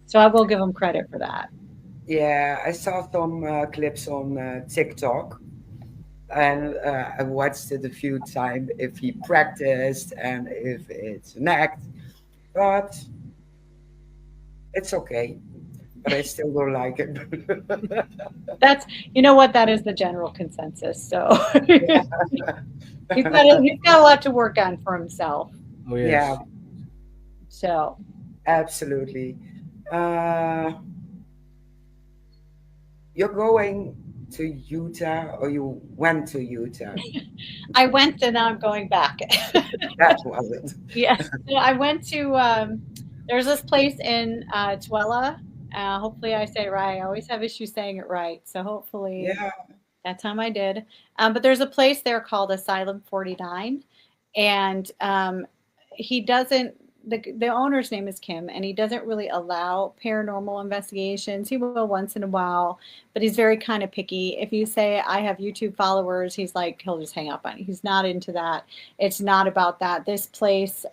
So I will give him credit for that. Yeah, I saw some clips on TikTok, and I watched it a few times if he practiced and if it's an act, but it's okay. But I still don't like it. That's, you know what, that is the general consensus. So he's got a lot to work on for himself. Oh Yeah, yes. So absolutely. Uh, you're going to Utah, or you went to Utah? I went and now I'm going back. That was it. Yes. So I went to there's this place in Twella. Hopefully I say it right. I always have issues saying it right. So hopefully Yeah. that time I did. But there's a place there called Asylum 49. And he doesn't, the owner's name is Kim, and he doesn't really allow paranormal investigations. He will once in a while, but he's very kind of picky. If you say, I have YouTube followers, he's like, he'll just hang up on you. He's not into that. It's not about that. This place,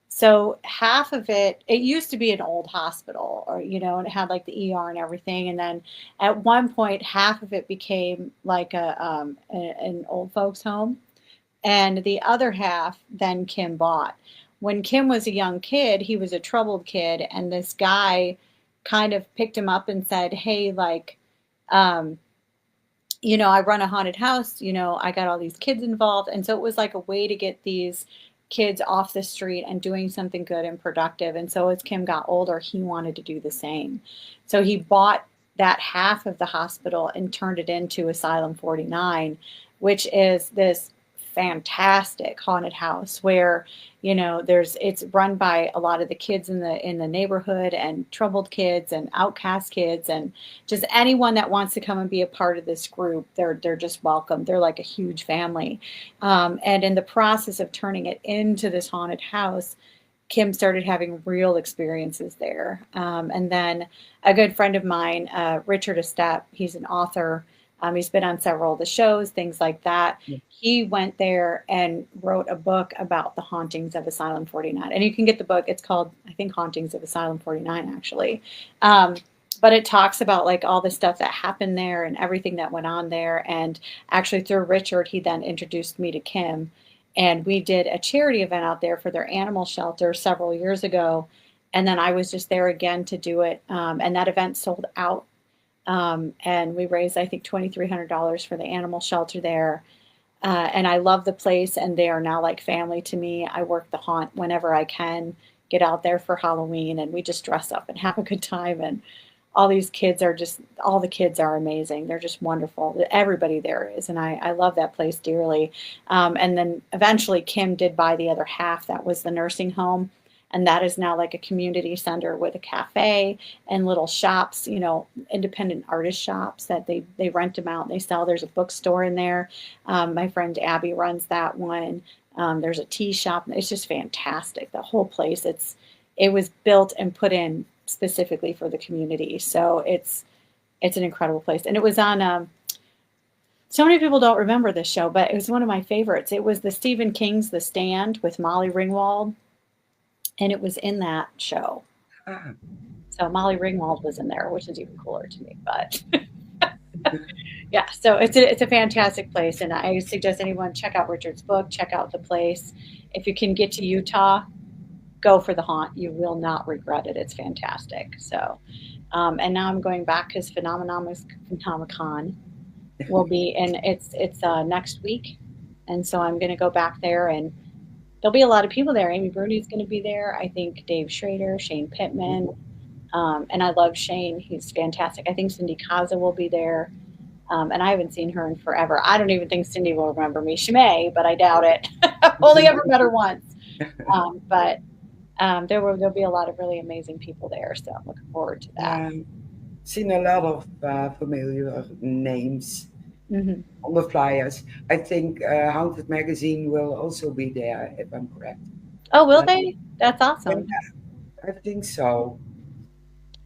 so half of it, it used to be an old hospital, or and it had like the ER and everything. And then at one point, half of it became like an old folks home, and the other half then Kim bought. When Kim was a young kid, he was a troubled kid, and this guy kind of picked him up and said, "Hey, like, um, I run a haunted house, I got all these kids involved." And so it was like a way to get these kids off the street and doing something good and productive. And so as Kim got older, he wanted to do the same. So he bought that half of the hospital and turned it into Asylum 49, which is this fantastic haunted house where it's run by a lot of the kids in the neighborhood, and troubled kids and outcast kids, and just anyone that wants to come and be a part of this group. They're just welcome. They're like a huge family. And in the process of turning it into this haunted house, Kim started having real experiences there. And then a good friend of mine, Richard Estep, he's an author. He's been on several of the shows, things like that. He went there and wrote a book about the hauntings of Asylum 49. And you can get the book. It's called, I think, Hauntings of Asylum 49, actually. But it talks about like all the stuff that happened there and everything that went on there. And actually, through Richard, he then introduced me to Kim. And we did a charity event out there for their animal shelter several years ago. And then I was just there again to do it. And that event sold out, and we raised, I think, $2,300 for the animal shelter there. And I love the place, and they are now like family to me. I work the haunt whenever I can, get out there for Halloween, and we just dress up and have a good time. And all the kids are amazing. They're just wonderful. Everybody there is. And I love that place dearly. And then eventually Kim did buy the other half. That was the nursing home. And that is now like a community center with a cafe and little shops, independent artist shops that they rent them out and they sell. There's a bookstore in there. My friend Abby runs that one. There's a tea shop. It's just fantastic. The whole place, it was built and put in specifically for the community. So it's an incredible place. And it was on, so many people don't remember this show, but it was one of my favorites. It was the Stephen King's The Stand with Molly Ringwald. And it was in that show. Ah, So Molly Ringwald was in there, which is even cooler to me. But yeah, so it's a fantastic place, and I suggest anyone check out Richard's book, check out the place. If you can get to Utah, go for the haunt. You will not regret it. It's fantastic. So, and now I'm going back because Phenomenon will be, and it's next week, and so I'm going to go back there, and there'll be a lot of people there. Amy Bruni's going to be there. I think Dave Schrader, Shane Pittman, and I love Shane. He's fantastic. I think Cindy Kaza will be there, and I haven't seen her in forever. I don't even think Cindy will remember me. She may, but I doubt it. I've only ever met her once. But there'll be a lot of really amazing people there, so I'm looking forward to that. seen a lot of familiar names Hmm. on the flyers. I think Haunted Magazine will also be there, if I'm correct. Oh, will Uh, they? That's awesome. I think so.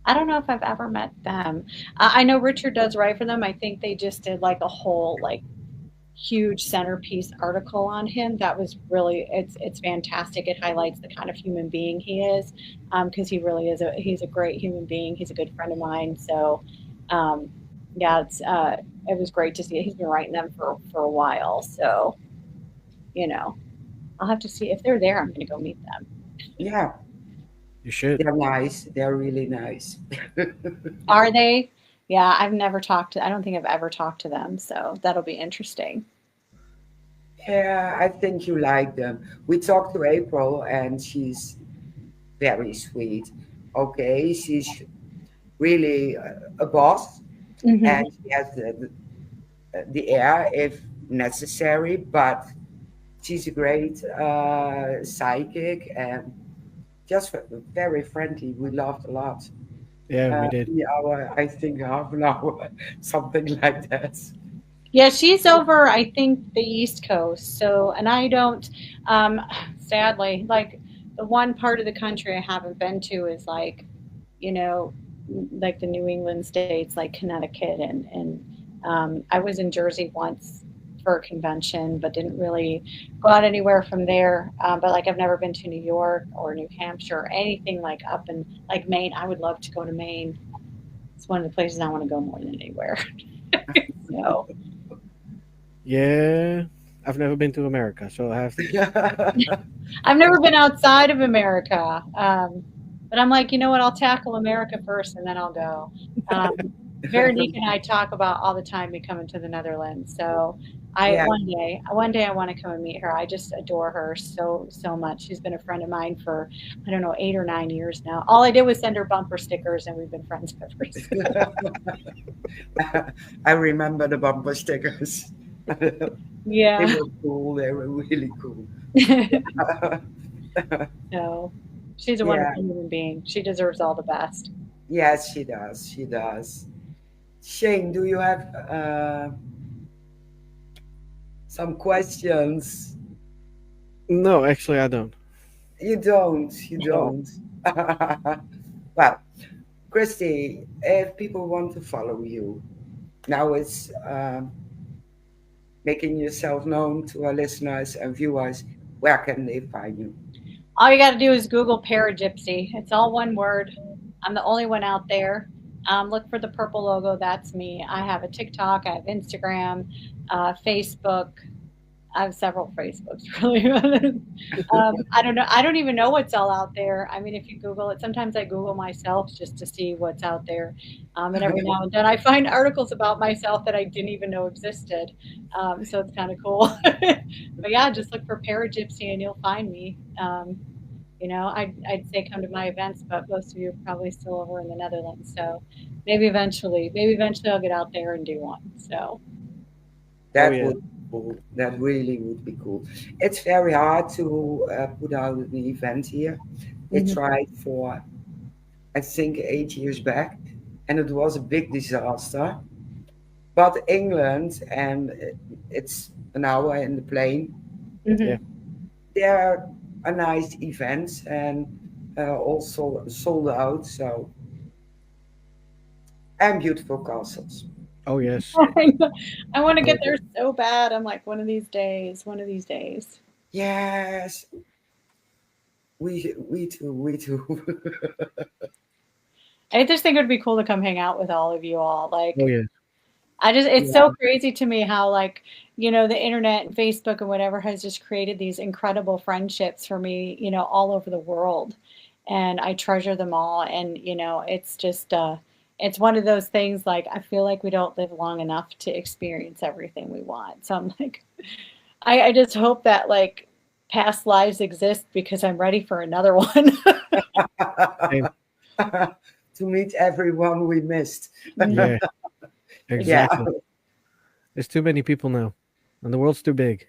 I don't know if I've ever met them. I know Richard does write for them. I think they just did like a whole like huge centerpiece article on him that was really it's fantastic. It highlights the kind of human being he is, because he really is he's a great human being. He's a good friend of mine. So um, yeah, it was great to see. He's been writing them for a while. So you know, I'll have to see if they're there. I'm going to go meet them. Yeah, You should. they're nice. They're really nice. Are they? Yeah, I've never talked to. I don't think I've ever talked to them. So that'll be interesting. Yeah, I think you like them. We talked to April, and she's very sweet. Okay, she's really a boss, Hmm. and she has the air if necessary, but she's a great psychic and just very friendly. We laughed a lot. Yeah, we did. 3 hour, I think half an hour, something like that. Yeah, she's over, I think, the East Coast. So, and I don't, um, sadly, like the one part of the country I haven't been to is like, you know, like the New England states, like Connecticut, and I was in Jersey once for a convention, but didn't really go out anywhere from there. But like I've never been to New York or New Hampshire or anything like up in like Maine. I would love to go to Maine. It's one of the places I want to go more than anywhere. So. Yeah, I've never been to America, so I have to. I've never been outside of America, but I'm like, you know what? I'll tackle America first, and then I'll go. Um, Veronique and I talk about all the time me coming to the Netherlands. So I Yeah. one day I want to come and meet her. I just adore her so much. She's been a friend of mine for I don't know 8 or 9 years now. All I did was send her bumper stickers, and we've been friends ever since. I remember the bumper stickers. They Yeah. were cool. They were really cool. So she's a Yeah. wonderful human being. She deserves all the best. Yes, she does. She does. Shane, do you have some questions? No, actually, I don't. You don't. You No. don't. Well, Christy, if people want to follow you, now it's making yourself known to our listeners and viewers. Where can they find you? All you got to do is Google Paragypsy. It's all one word. I'm the only one out there. Look for the purple logo. That's me. I have a TikTok. I have Instagram, Facebook. I have several Facebooks, really. I don't know. I don't even know what's all out there. I mean, if you Google it, sometimes I Google myself just to see what's out there. And every now and then I find articles about myself that I didn't even know existed. So it's kind of cool. But yeah, just look for Paragypsy and you'll find me. I'd say come to my events, but most of you are probably still over in the Netherlands. So maybe eventually I'll get out there and do one. So Oh That yeah. would be cool. That really would be cool. It's very hard to put out an event here. They mhm. tried for, I think, 8 years back, and it was a big disaster. But England, and it's an hour in the plane, Yeah. Mhm. they're a nice event and also sold out. So, and beautiful castles. Oh yes. I want to get Oh, there so bad. I'm like, one of these days, one of these days. Yes, we too, we too. I just think it would be cool to come hang out with all of you all. oh Like, yeah. it's so Yeah. crazy to me how, like, the internet and Facebook and whatever has just created these incredible friendships for me, all over the world. And I treasure them all. And, it's just, it's one of those things like I feel like we don't live long enough to experience everything we want. So I'm like, I just hope that like past lives exist because I'm ready for another one. Same. To meet everyone we missed. Yeah. Yeah, Exactly. There's too many people now, and the world's too big.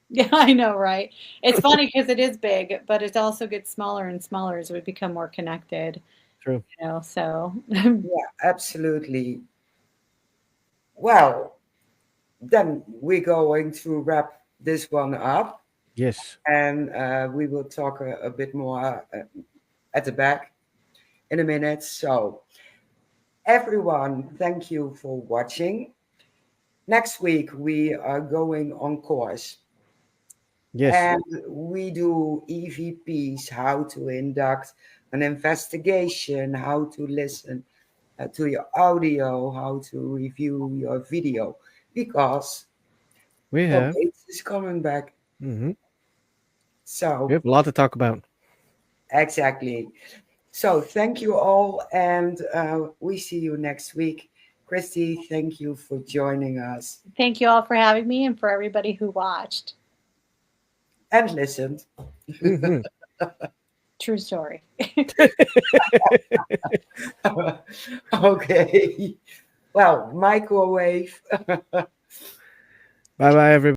Yeah, I know, right? It's funny because it is big, but it also gets smaller and smaller as we become more connected, True. so yeah, absolutely. Well, then we're going to wrap this one up, Yes. and we will talk a bit more at the back in a minute. So, everyone, thank you for watching. next week we are going on course. Yes. And we do EVPs, how to induct an investigation, how to listen to your audio, how to review your video, because We have. Bates is coming back. We So, have a lot to talk about. exactly. So, thank you all, and we see you next week. Christy, thank you for joining us Thank you all for having me and for everybody who watched. and listened. Mhm. True story. Okay. Well, microwave. Bye bye, everybody.